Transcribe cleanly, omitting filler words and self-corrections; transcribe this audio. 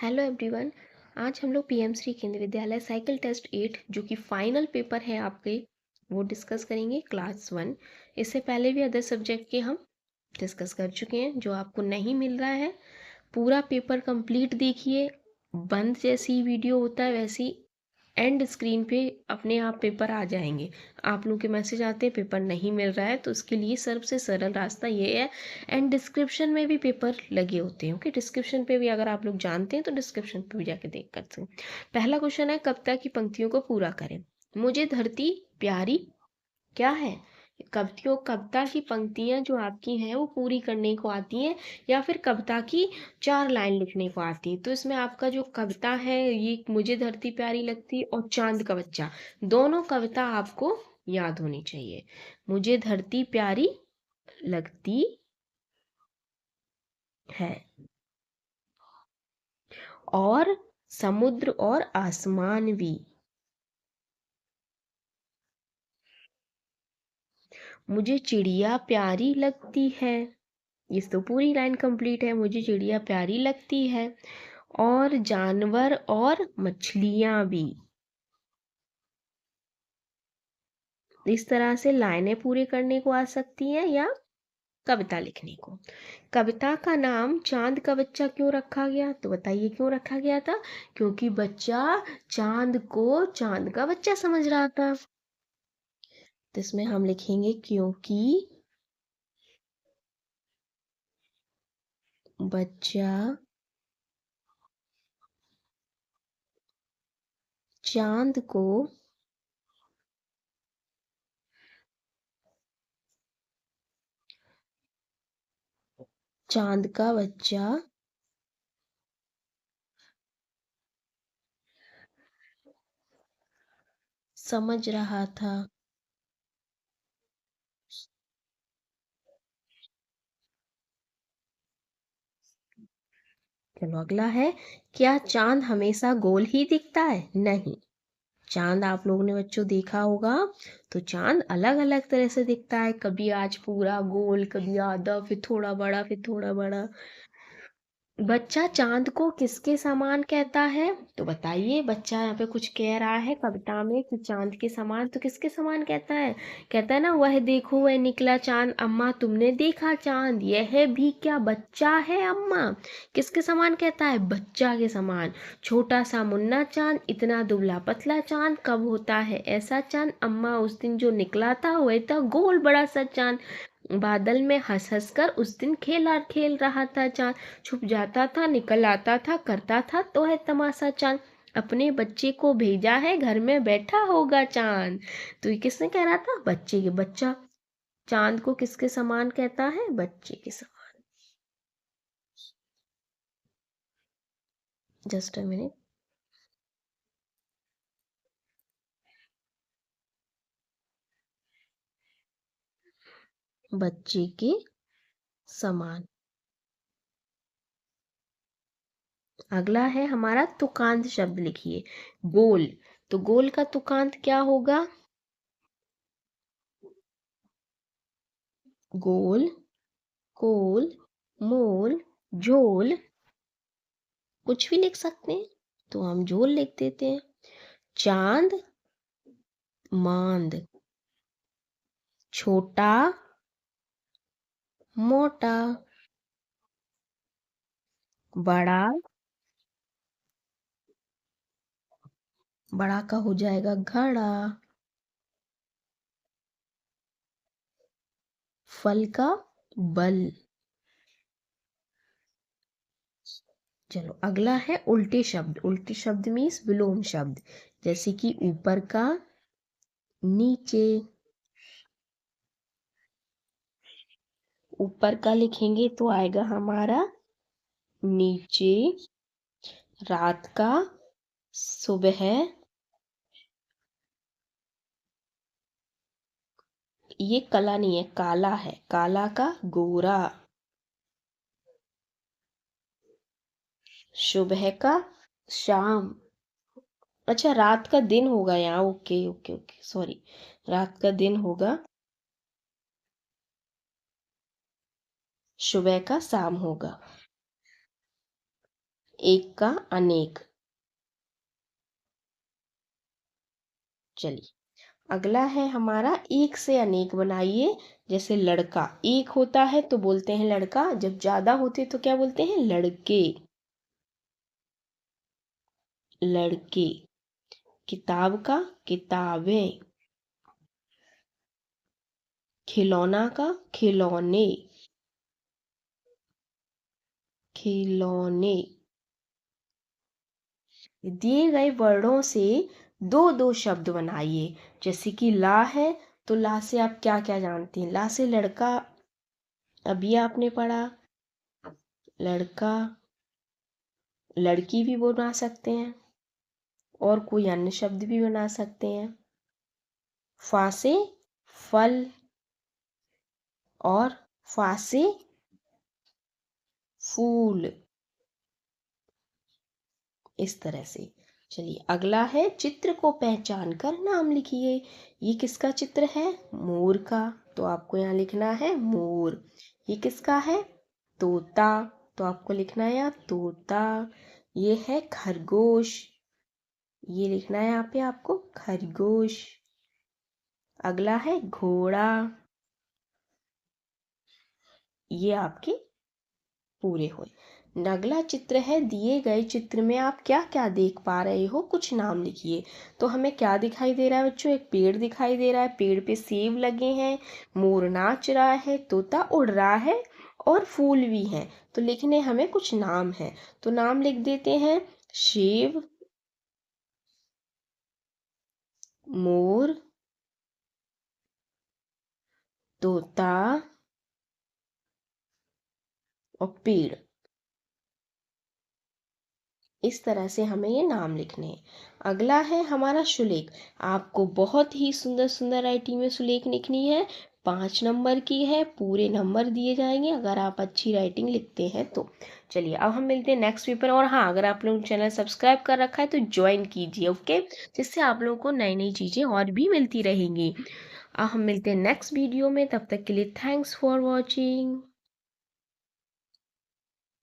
Hello everyone. आज हम लोग पीएम श्री केंद्रीय विद्यालय साइकिल टेस्ट 8 जो कि फाइनल पेपर है आपके, वो डिस्कस करेंगे क्लास 1। इससे पहले भी अदर सब्जेक्ट के हम डिस्कस कर चुके हैं। जो आपको नहीं मिल रहा है, पूरा पेपर कंप्लीट देखिए। बंद जैसी वीडियो होता है वैसी एंड स्क्रीन पे अपने आप पेपर आ जाएंगे। आप लोग के मैसेज आते हैं पेपर नहीं मिल रहा है, तो उसके लिए सबसे सरल रास्ता ये है, एंड डिस्क्रिप्शन में भी पेपर लगे होते हैं। ओके, डिस्क्रिप्शन पे भी अगर आप लोग जानते हैं तो डिस्क्रिप्शन पे भी जाके देख सकते हैं। पहला क्वेश्चन है, कविता की पंक्तियों को पूरा करें। मुझे धरती प्यारी क्या है? कविता की पंक्तियां जो आपकी हैं वो पूरी करने को आती हैं, या फिर कविता की 4 लाइन लिखने को आती है। तो इसमें आपका जो कविता है, ये मुझे धरती प्यारी लगती और चांद का बच्चा, दोनों कविता आपको याद होनी चाहिए। मुझे धरती प्यारी लगती है और समुद्र और आसमान भी। मुझे चिड़िया प्यारी लगती है, इस तो पूरी लाइन कंप्लीट है। मुझे चिड़िया प्यारी लगती है और जानवर और मछलियां भी। इस तरह से लाइनें पूरे करने को आ सकती हैं या कविता लिखने को। कविता का नाम चांद का बच्चा क्यों रखा गया? तो बताइए क्यों रखा गया था? क्योंकि बच्चा चांद को चांद का बच्चा समझ रहा था। तो इसमें हम लिखेंगे क्योंकि बच्चा चांद को चांद का बच्चा समझ रहा था। चलो अगला है, क्या चांद हमेशा गोल ही दिखता है? नहीं, चांद आप लोगों ने बच्चों देखा होगा तो चांद अलग अलग तरह से दिखता है। कभी आज पूरा गोल, कभी आधा, फिर थोड़ा बड़ा, फिर थोड़ा बड़ा। बच्चा चांद को किसके समान कहता है? तो बताइए, बच्चा यहाँ पे कुछ कह रहा है कविता में कि चांद के समान, तो किसके समान कहता है? कहता है ना, वह देखो वह निकला चांद, अम्मा तुमने देखा चांद, यह भी क्या बच्चा है अम्मा। किसके समान कहता है? बच्चा के समान। छोटा सा मुन्ना चांद, इतना दुबला पतला चांद, कब होता है ऐसा चांद, अम्मा उस दिन जो निकला था वह था गोल बड़ा सा चांद। बादल में हंस हंस कर उस दिन खेल रहा था चांद, छुप जाता था निकल आता था, करता था तो है तमाशा चांद, अपने बच्चे को भेजा है घर में बैठा होगा चांद। तो ये किसने कह रहा था? बच्चे के बच्चा चांद को किसके समान कहता है? बच्चे के समान। Just a minute. बच्चे के समान। अगला है हमारा तुकांत शब्द लिखिए। गोल, तो गोल का तुकांत क्या होगा? गोल, कोल, मोल, झोल, कुछ भी लिख सकते हैं, तो हम झोल लिख देते हैं। चांद, मांद, छोटा, मोटा, बड़ा, बड़ा का हो जाएगा घड़ा, फल का बल। चलो अगला है उल्टे शब्द। उल्टे शब्द मीन्स विलोम शब्द, जैसे कि ऊपर का, नीचे। ऊपर का लिखेंगे तो आएगा हमारा नीचे, रात का सुबह, ये कला नहीं है काला है, काला का गोरा, सुबह का शाम। अच्छा, रात का दिन होगा यहाँ, ओके ओके ओके, सॉरी, रात का दिन होगा, सुबह का शाम होगा। एक का अनेक। चलिए अगला है हमारा एक से अनेक बनाइए। जैसे लड़का एक होता है तो बोलते हैं लड़का, जब ज्यादा होते तो क्या बोलते हैं? लड़के। लड़के। किताब का किताबें। खिलौना का खिलौने। खिलौने। दिए गए वर्णों से दो दो शब्द बनाइए। जैसे कि ला है तो ला से आप क्या क्या जानते हैं? ला से लड़का, अभी आपने पढ़ा। लड़का, लड़की भी बना सकते हैं और कोई अन्य शब्द भी बना सकते हैं। फा से फल और फा से फूल, इस तरह से। चलिए अगला है चित्र को पहचान कर नाम लिखिए। ये किसका चित्र है? मोर का, तो आपको यहाँ लिखना है मोर। ये किसका है? तोता, तो आपको लिखना है यहाँ तोता। ये है खरगोश, ये लिखना है यहाँ पे आपको खरगोश। अगला है घोड़ा, ये आपके पूरे हुए। अगला चित्र है, दिए गए चित्र में आप क्या क्या देख पा रहे हो, कुछ नाम लिखिए। तो हमें क्या दिखाई दे रहा है बच्चों? एक पेड़ दिखाई दे रहा है, पेड़ पे सेब लगे हैं, मोर नाच रहा है, तोता उड़ रहा है और फूल भी हैं। तो लिखने हमें कुछ नाम है, तो नाम लिख देते हैं। सेब, मोर, तोता और पेड़। इस तरह से हमें ये नाम लिखने हैं। अगला है हमारा सुलेख। आपको बहुत ही सुंदर सुंदर राइटिंग में सुलेख लिखनी है। 5 नंबर की है, पूरे नंबर दिए जाएंगे अगर आप अच्छी राइटिंग लिखते हैं तो। चलिए अब हम मिलते हैं नेक्स्ट पेपर। और हाँ, अगर आप लोग चैनल सब्सक्राइब कर रखा है तो ज्वाइन कीजिए, ओके, जिससे आप लोगों को नई नई चीज़ें और भी मिलती रहेंगी। अब हम मिलते हैं नेक्स्ट वीडियो में, तब तक के लिए थैंक्स फॉर वॉचिंग।